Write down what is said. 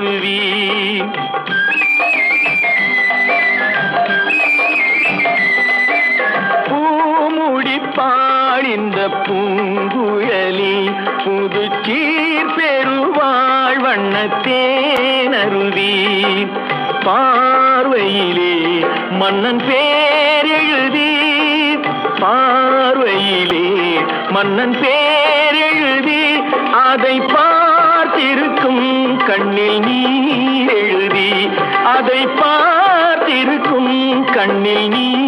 அருவி. பூமுடிப்பாள் இந்த பூங்குழலி, புதுச்சீர் பெருவாழ் வண்ணத்தேனருவி. பார்வையிலே மன்னன் பேரெழுதி, பார்வையிலே மன்னன் பேரெழுதி, அதை பார்த்திருக்கும் கண்ணில் நீர் எழுதி, அதை பார்த்திருக்கும் கண்ணில் நீர்